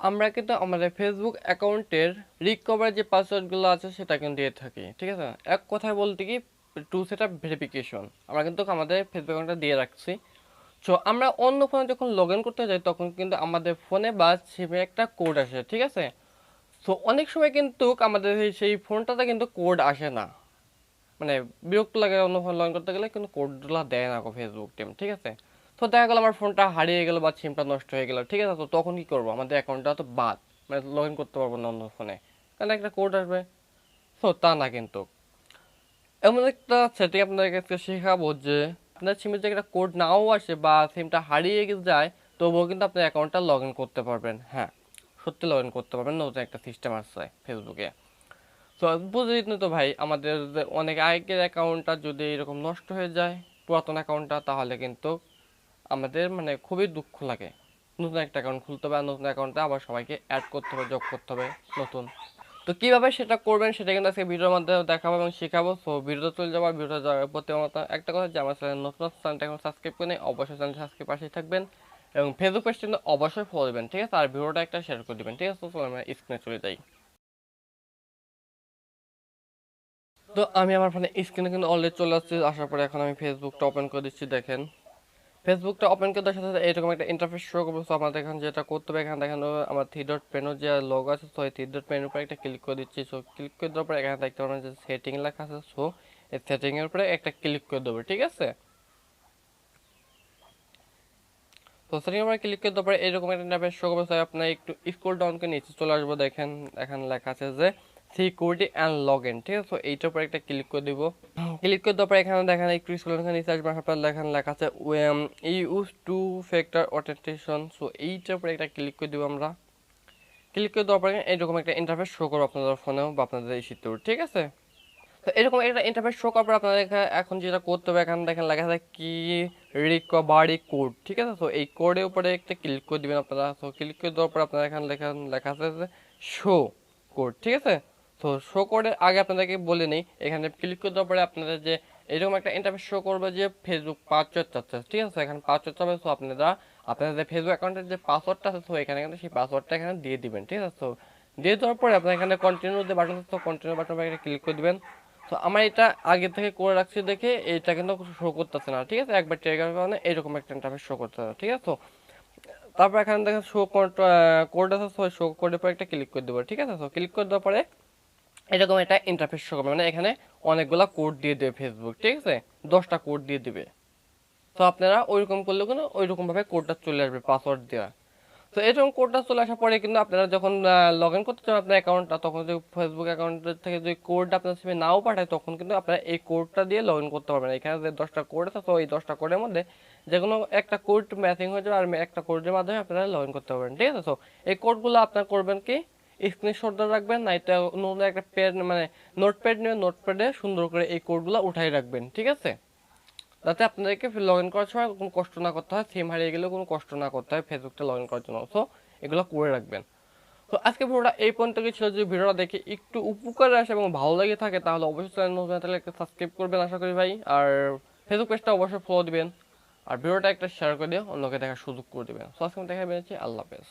আমরা কিন্তু আমাদের ফেসবুক অ্যাকাউন্টের রিকভার যে পাসওয়ার্ডগুলো আছে সেটা কিন্তু দিয়ে থাকি, ঠিক আছে। এক কথায় বলতে কি, টু সেটআপ ভেরিফিকেশন আমরা কিন্তু আমাদের ফেসবুক অ্যাকাউন্টে দিয়ে রাখছি। সো আমরা অন্য ফোনে যখন লগ ইন করতে যাই তখন কিন্তু আমাদের ফোনে বা সিমে একটা কোড আসে, ঠিক আছে। সো অনেক সময় কিন্তু আমাদের সেই ফোনটাতে কিন্তু কোড আসে না, মানে বিরক্ত লাগে অন্য ফোন লগ ইন করতে গেলে কিন্তু কোডগুলো দেয় না ফেসবুক টিম, ঠিক আছে। তো দেখা গেল আমার ফোনটা হারিয়ে গেল বা সিমটা নষ্ট হয়ে গেল, ঠিক আছে। তো তখন কি করবো, আমাদের অ্যাকাউন্টটা তো বাদ, মানে লগ ইন করতে পারবো না অন্য ফোনে, কারণ একটা কোড আসবে। তো তা না, কিন্তু এমন একটা সেটিং আপনাদের কাছে শেখাবো যে আপনার সিমে যদি একটা কোড নাও আসে বা সিমটা হারিয়ে যায়, তবুও কিন্তু আপনার অ্যাকাউন্টটা লগ ইন করতে পারবেন। হ্যাঁ, সত্যি লগ ইন করতে পারবেন, নতুন একটা সিস্টেম আসছে ফেসবুকে। তো বুঝলি তো ভাই, আমাদের যে অনেক আগের অ্যাকাউন্টটা যদি এরকম নষ্ট হয়ে যায়, পুরাতন অ্যাকাউন্টটা, তাহলে কিন্তু আমাদের মানে খুবই দুঃখ লাগে। নতুন একটা অ্যাকাউন্ট খুলতে হবে আর নতুন অ্যাকাউন্টে আবার সবাইকে অ্যাড করতে হবে, যোগ করতে হবে নতুন। তো কিভাবে সেটা করবেন সেটা কিন্তু আজকে ভিডিওর মাধ্যমে দেখাবো এবং শেখাবো। সো ভিডিও চলে যাবো। ভিডিও যাওয়ার প্রতি মতো একটা কথা, যে আমার চ্যানেল নতুন চ্যানেলটা এখন সাবস্ক্রাইব করে নেই, অবশ্যই চ্যানেল সাবস্ক্রাইব পাশেই থাকবেন এবং ফেসবুক পেজটা কিন্তু অবশ্যই ফলো দেবেন, ঠিক আছে। আর ভিডিওটা একটা শেয়ার করে দেবেন, ঠিক আছে। তো চলো আমরা স্ক্রিনে চলে যাই। তো আমি আমার ফোনে স্ক্রিনে কিন্তু অলরেডি চলে আসছি। আসার পরে এখন আমি ফেসবুকটা ওপেন করে দিচ্ছি। দেখেন, ফেসবুকটা ওপেন করে দেওয়ার সাথে সাথে এরকম একটা ইন্টারফেস শো করবে। সো আমাদের এখানে যেটা করতে হবে, এখানে দেখেন আমার থ্রি ডট মেনু যে লোগো আছে, সো এই থ্রি ডট মেনুর উপরে একটা ক্লিক করে দিচ্ছি। সো ক্লিক করে দেওয়ার পরে এখানে দেখতে পাবেন যে সেটিং লেখা আছে, সো এই সেটিং এর উপরে একটা ক্লিক করে দেবো, ঠিক আছে। তো সেটিং এর উপরে ক্লিক করে দেওয়ার পরে এরকম একটা ইন্টারফেস শো করবে। আপনার একটু স্ক্রল ডাউন করে নিচে চলে আসবো। দেখেন এখানে লেখা আছে যে সিকিউরিটি অ্যান্ড লগ ইন, ঠিক আছে। তো এইটার উপরে একটা ক্লিক করে দিব। ক্লিক করে দেওয়ার পর এখানে দেখেন একটু স্ক্রল করে নিচে আসবে। আপনার দেখেন লেখা আছে use to factor authentication. So এইটার উপরে একটা ক্লিক করে দিব আমরা। ক্লিক করে দেওয়ার পরে এরকম একটা ইন্টারফেস শো করবে আপনাদের ফোনেও বা আপনাদের এই শীতেও, ঠিক আছে। তো এরকম একটা ইন্টারফেস শো করার পর আপনাদের এখন যেটা করতে হবে, এখানে দেখেন লেখা আছে কি রিকভারি কোড, ঠিক আছে। তো এই কোডের উপরে একটা ক্লিক করে দিবেন আপনারা। তো ক্লিক করে দেওয়ার পর আপনারা এখানে লেখা আছে যে শো কোড, ঠিক আছে। তো শো কোডের আগে আপনাদেরকে বলে নেই, এখানে ক্লিক করে দেওয়ার পরে আপনাদের যে এরকম একটা ইন্টারফেস শো করবে যে ফেসবুক পাসওয়ার্ড চাচ্ছে, ঠিক আছে। এখানে পাসওয়ার্ড চাবে। তো আপনারা আপনাদের যে ফেসবুক অ্যাকাউন্টের যে পাসওয়ার্ডটা আছে, তো এখানে কিন্তু সেই পাসওয়ার্ডটা এখানে দিয়ে দিবেন, ঠিক আছে। তো দিয়ে দেওয়ার পরে আপনার এখানে কন্টিনিউ যে বাটন আছে, তো কন্টিনিউ বাটন একটা ক্লিক করে দিবেন। তো আমার এটা আগে থেকে করে রাখছি দেখে এটা কিন্তু শো করতেছে না, ঠিক আছে। একবার ট্রাই করার কারণে এরকম একটা ইন্টারফেস শো করতে হবে, ঠিক আছে। তো তারপর এখানে দেখেন শো কোড আছে, শো কোডের পর একটা ক্লিক করে দেবো, ঠিক আছে। তো ক্লিক করে দেওয়ার পরে এরকম একটা ইন্টারফেস শো করবে, মানে এখানে অনেকগুলা কোড দিয়ে দেবে ফেসবুক, ঠিক আছে। 10টা কোড দিয়ে দিবে। তো আপনারা ওইরকম করলে কিন্তু ওইরকম ভাবে কোডটা চলে আসবে পাসওয়ার্ড দেওয়া। তো এরকম কোডটা চলে আসার পরে কিন্তু আপনারা যখন লগ ইন করতে চান আপনার অ্যাকাউন্টটা, তখন যদি ফেসবুক অ্যাকাউন্ট থেকে যদি কোডটা আপনার সিমে নাও পাঠায়, তখন কিন্তু আপনারা এই কোডটা দিয়ে লগ ইন করতে পারবেন। এখানে যে 10টা কোড আছে, তো এই 10টা কোডের মধ্যে যে কোনো একটা কোড ম্যাচিং হয়ে যাবে আর একটা কোডের মাধ্যমে আপনারা লগ ইন করতে পারবেন, ঠিক আছে। তো এই কোডগুলো আপনার করবেন কি, স্ক্রিনশট রাখবেন না, এটা নতুন একটা প্যাড মানে নোটপ্যাড নিয়ে নোটপ্যাডে সুন্দর করে এই কোডগুলো উঠাই রাখবেন, ঠিক আছে। যাতে আপনাদেরকে লগ ইন করার সময় কোনো কষ্ট না করতে হয়, সিম হারিয়ে গেলেও কোনো কষ্ট না করতে হয় ফেসবুকটা লগ ইন করার জন্য। তো এগুলো করে রাখবেন। তো আজকে ভিডিওটা এই পর্যন্ত কি ছিল। যদি ভিডিওটা দেখে একটু উপকারে আসে এবং ভালো লেগে থাকে, তাহলে অবশ্যই চ্যানেল নতুন থাকলে একটা সাবস্ক্রাইব করবেন আশা করি ভাই। আর ফেসবুক পেজটা অবশ্যই ফলো দিবেন। আর ভিডিওটা একটা শেয়ার করে দিয়ে অন্যকে দেখার সুযোগ করে দেবেন। তো আজকে দেখা পেয়েছি, আল্লাহ হাফেজ।